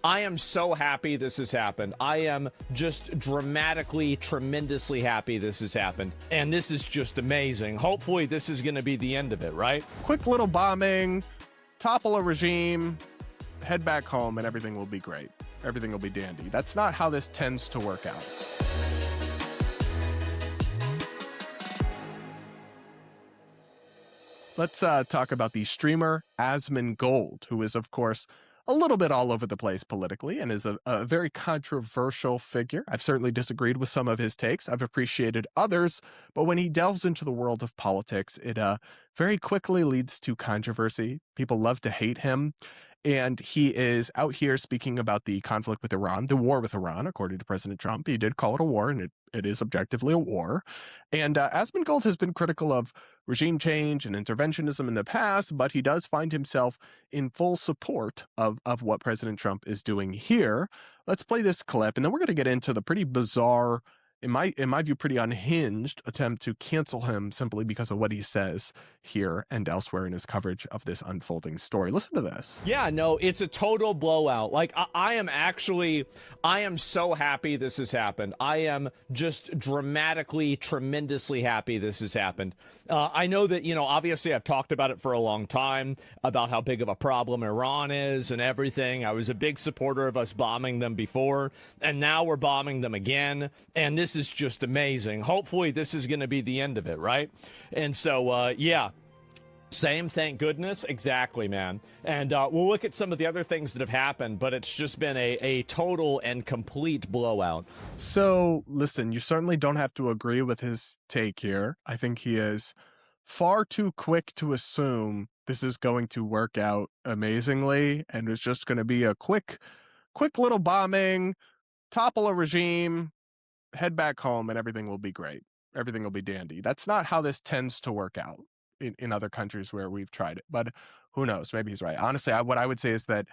I am so happy this has happened. I am just dramatically, tremendously happy this has happened. And this is just amazing. Hopefully this is going to be the end of it, right? Quick little bombing, topple a regime, head back home, and everything will be great. Everything will be dandy. That's not how this tends to work out. Let's talk about the streamer Asmongold, who is, of course, a little bit all over the place politically and is a very controversial figure. I've certainly disagreed with some of his takes. I've appreciated others, but when he delves into the world of politics, it very quickly leads to controversy. People love to hate him. And he is out here speaking about the conflict with Iran, the war with Iran, according to President Trump. He did call it a war, and it is objectively a war. And Asmongold has been critical of regime change and interventionism in the past, but he does find himself in full support of what President Trump is doing here. Let's play this clip, and then we're going to get into the pretty bizarre, in my view, pretty unhinged attempt to cancel him simply because of what he says here and elsewhere in his coverage of this unfolding story. Listen to this. Yeah, no, it's a total blowout. Like, I am so happy this has happened. I am just dramatically, tremendously happy this has happened. I know that, obviously I've talked about it for a long time, about how big of a problem Iran is and everything. I was a big supporter of us bombing them before, and now we're bombing them again. And this is just amazing. Hopefully this is going to be the end of it, right? And so, yeah. Same, thank goodness. Exactly, man. And we'll look at some of the other things that have happened, but it's just been a total and complete blowout. So, listen, you certainly don't have to agree with his take here. I think he is far too quick to assume this is going to work out amazingly, and it's just going to be a quick little bombing, topple a regime, head back home, and everything will be great. Everything will be dandy. That's not how this tends to work out in other countries where we've tried it, but who knows? Maybe he's right. Honestly, what I would say is that,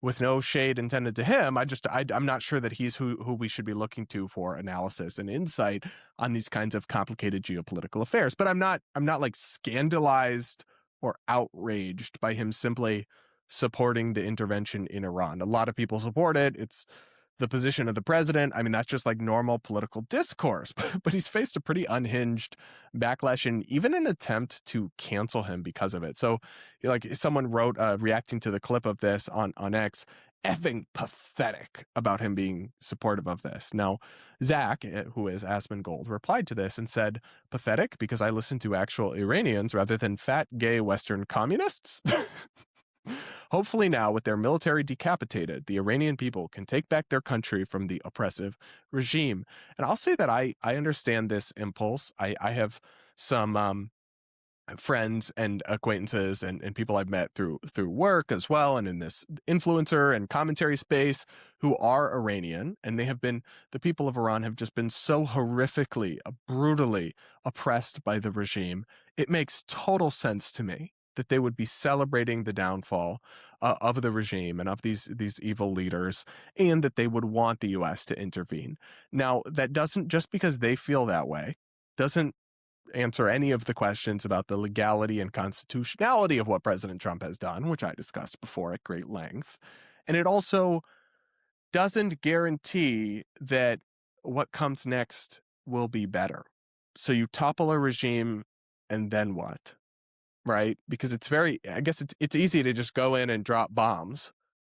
with no shade intended to him, I'm not sure that he's who we should be looking to for analysis and insight on these kinds of complicated geopolitical affairs. But I'm not like scandalized or outraged by him simply supporting the intervention in Iran. A lot of people support it. It's the position of the president. I mean, that's just like normal political discourse, but he's faced a pretty unhinged backlash and even an attempt to cancel him because of it. So, like, someone wrote, reacting to the clip of this on X, effing pathetic about him being supportive of this. Now, Zach, who is Asmongold, replied to this and said, pathetic because I listen to actual Iranians rather than fat, gay Western communists? Hopefully now, with their military decapitated, the Iranian people can take back their country from the oppressive regime. And I'll say that I understand this impulse. I have some friends and acquaintances and people I've met through work as well, and in this influencer and commentary space, who are Iranian, and the people of Iran have just been so horrifically, brutally oppressed by the regime. It makes total sense to me that they would be celebrating the downfall of the regime and of these evil leaders, and that they would want the U.S. to intervene. Now, that doesn't, just because they feel that way, doesn't answer any of the questions about the legality and constitutionality of what President Trump has done, which I discussed before at great length. And it also doesn't guarantee that what comes next will be better. So you topple a regime, and then what? Right? Because it's easy to just go in and drop bombs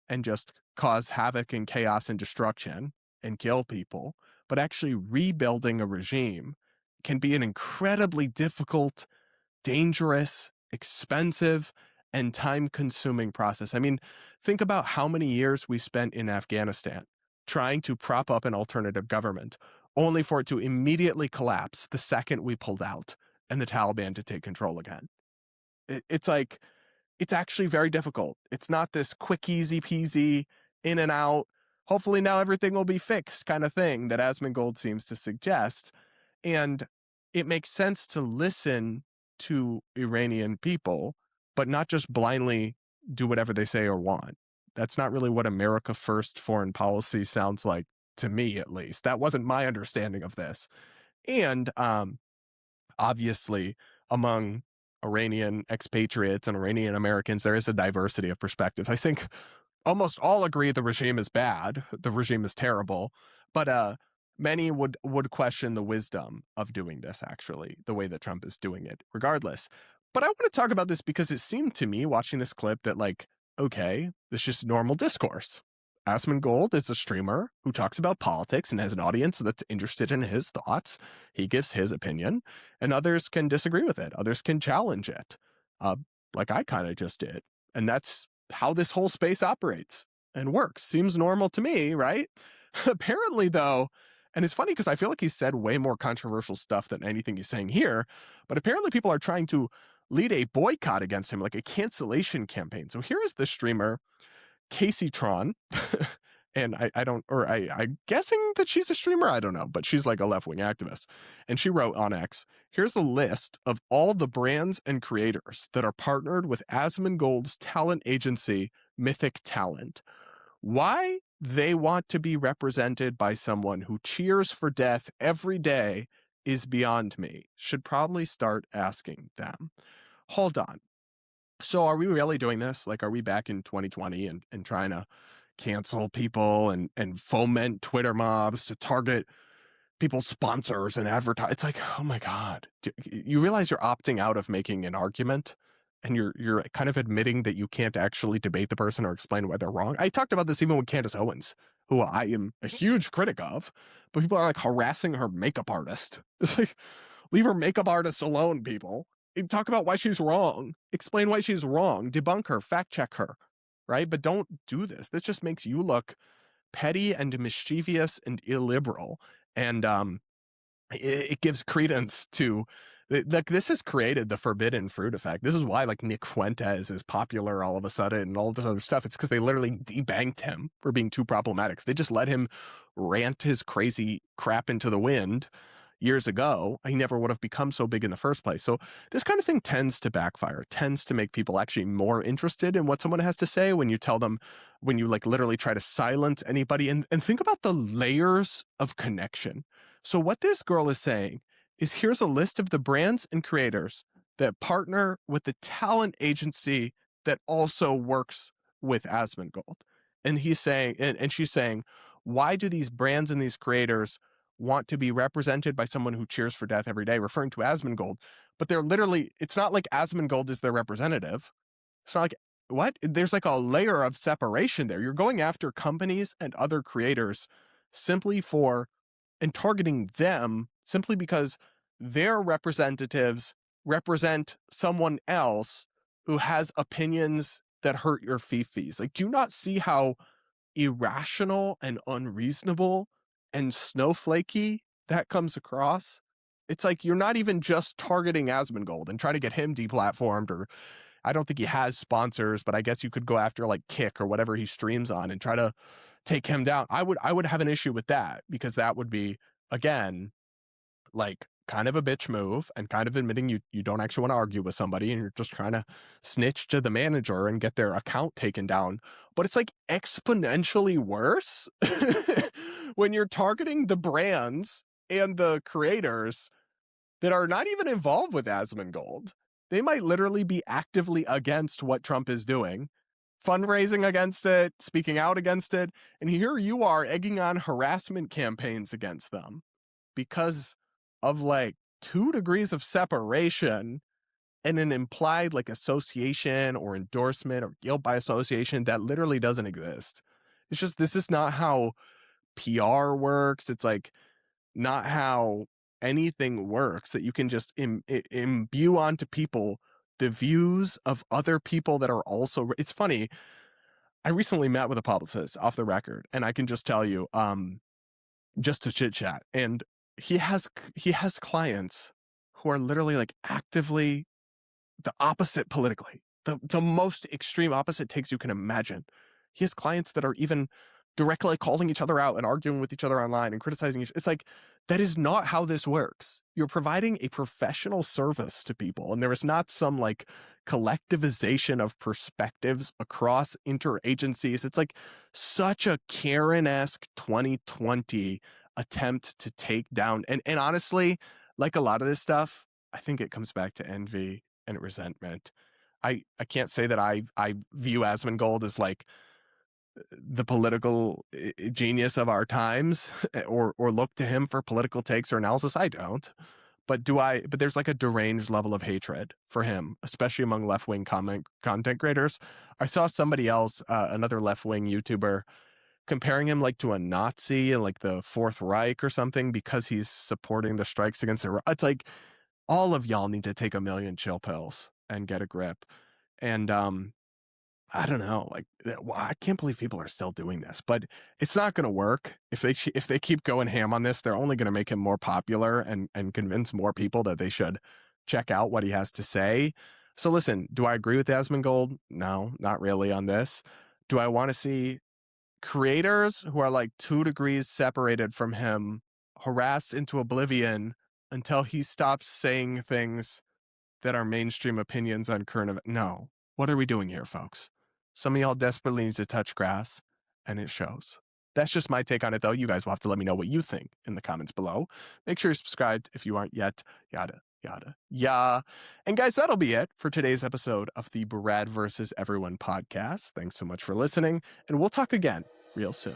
and just cause havoc and chaos and destruction and kill people. But actually rebuilding a regime can be an incredibly difficult, dangerous, expensive, and time-consuming process. I mean, think about how many years we spent in Afghanistan trying to prop up an alternative government, only for it to immediately collapse the second we pulled out and the Taliban to take control again. It's actually very difficult. It's not this quick, easy peasy, in and out, hopefully now everything will be fixed kind of thing that Asmongold seems to suggest. And it makes sense to listen to Iranian people, but not just blindly do whatever they say or want. That's not really what America First foreign policy sounds like, to me at least. That wasn't my understanding of this. And obviously, among Iranian expatriates and Iranian Americans, there is a diversity of perspectives. I think almost all agree the regime is bad, the regime is terrible, but many would question the wisdom of doing this, actually, the way that Trump is doing it, regardless. But I want to talk about this because it seemed to me, watching this clip, that, like, okay, this is just normal discourse. Asmongold is a streamer who talks about politics and has an audience that's interested in his thoughts. He gives his opinion, and others can disagree with it. Others can challenge it, like I kind of just did. And that's how this whole space operates and works. Seems normal to me, right? Apparently, though, and it's funny because I feel like he's said way more controversial stuff than anything he's saying here, but apparently people are trying to lead a boycott against him, like a cancellation campaign. So here is the streamer, Casey Tron. And I'm guessing that she's a streamer. I don't know, but she's like a left-wing activist. And she wrote on X, here's the list of all the brands and creators that are partnered with Asmongold's talent agency, Mythic Talent. Why they want to be represented by someone who cheers for death every day is beyond me. Should probably start asking them. Hold on. So are we really doing this? Like, are we back in 2020 and trying to cancel people and foment Twitter mobs to target people's sponsors and advertise? It's like, oh my God. You realize you're opting out of making an argument, and you're kind of admitting that you can't actually debate the person or explain why they're wrong. I talked about this even with Candace Owens, who I am a huge critic of, but people are like harassing her makeup artist. It's like, leave her makeup artist alone, people. Talk about why she's wrong. Explain why she's wrong. Debunk her. Fact check her. Right? But don't do this. This just makes you look petty and mischievous and illiberal. And it gives credence to, like, this has created the forbidden fruit effect. This is why, like, Nick Fuentes is popular all of a sudden and all this other stuff. It's because they literally debanked him for being too problematic. If they just let him rant his crazy crap into the wind years ago, he never would have become so big in the first place. So this kind of thing tends to backfire, tends to make people actually more interested in what someone has to say when you tell them, when you like literally try to silence anybody. And think about the layers of connection. So what this girl is saying is, here's a list of the brands and creators that partner with the talent agency that also works with Asmongold. And he's saying, and she's saying, why do these brands and these creators want to be represented by someone who cheers for death every day, referring to Asmongold? But they're literally, it's not like Asmongold is their representative. It's not like, what? There's like a layer of separation there. You're going after companies and other creators simply for, and targeting them simply because their representatives represent someone else who has opinions that hurt your fifis. Like, do you not see how irrational and unreasonable and snowflakey that comes across? It's like you're not even just targeting Asmongold and trying to get him deplatformed, or I don't think he has sponsors, but I guess you could go after like Kick or whatever he streams on and try to take him down. I would have an issue with that, because that would be, again, like kind of a bitch move and kind of admitting you don't actually want to argue with somebody and you're just trying to snitch to the manager and get their account taken down. But it's like exponentially worse when you're targeting the brands and the creators that are not even involved with Asmongold. They might literally be actively against what Trump is doing, fundraising against it, speaking out against it, and here you are egging on harassment campaigns against them because of like 2 degrees of separation and an implied like association or endorsement or guilt by association that literally doesn't exist. It's just, this is not how PR works. It's like not how anything works, that you can just imbue onto people the views of other people that are also. It's funny, I recently met with a publicist off the record, and I can just tell you, just to chit chat, and he has clients who are literally like actively the opposite politically, the most extreme opposite takes you can imagine. He has clients that are even directly calling each other out and arguing with each other online and criticizing each. It's like, that is not how this works. You're providing a professional service to people, and there is not some like collectivization of perspectives across interagencies. It's like such a Karen-esque 2020 attempt to take down. And honestly, like a lot of this stuff, I think it comes back to envy and resentment. I can't say that I view Asmongold as like the political genius of our times or look to him for political takes or analysis. I don't. But there's like a deranged level of hatred for him, especially among left-wing content creators. I saw somebody else, another left-wing YouTuber, comparing him like to a Nazi in like the Fourth Reich or something because he's supporting the strikes against Iran. It's like all of y'all need to take a million chill pills and get a grip. And I don't know, like, I can't believe people are still doing this, but it's not going to work. If they keep going ham on this, they're only going to make him more popular and convince more people that they should check out what he has to say. So listen, do I agree with Asmongold? No, not really on this. Do I want to see creators who are like 2 degrees separated from him harassed into oblivion until he stops saying things that are mainstream opinions on current events? No. What are we doing here, folks? Some of y'all desperately need to touch grass, and it shows. That's just my take on it, though. You guys will have to let me know what you think in the comments below. Make sure you're subscribed if you aren't yet. Yada, yada, yeah. And guys, that'll be it for today's episode of the Brad vs. Everyone podcast. Thanks so much for listening, and we'll talk again real soon.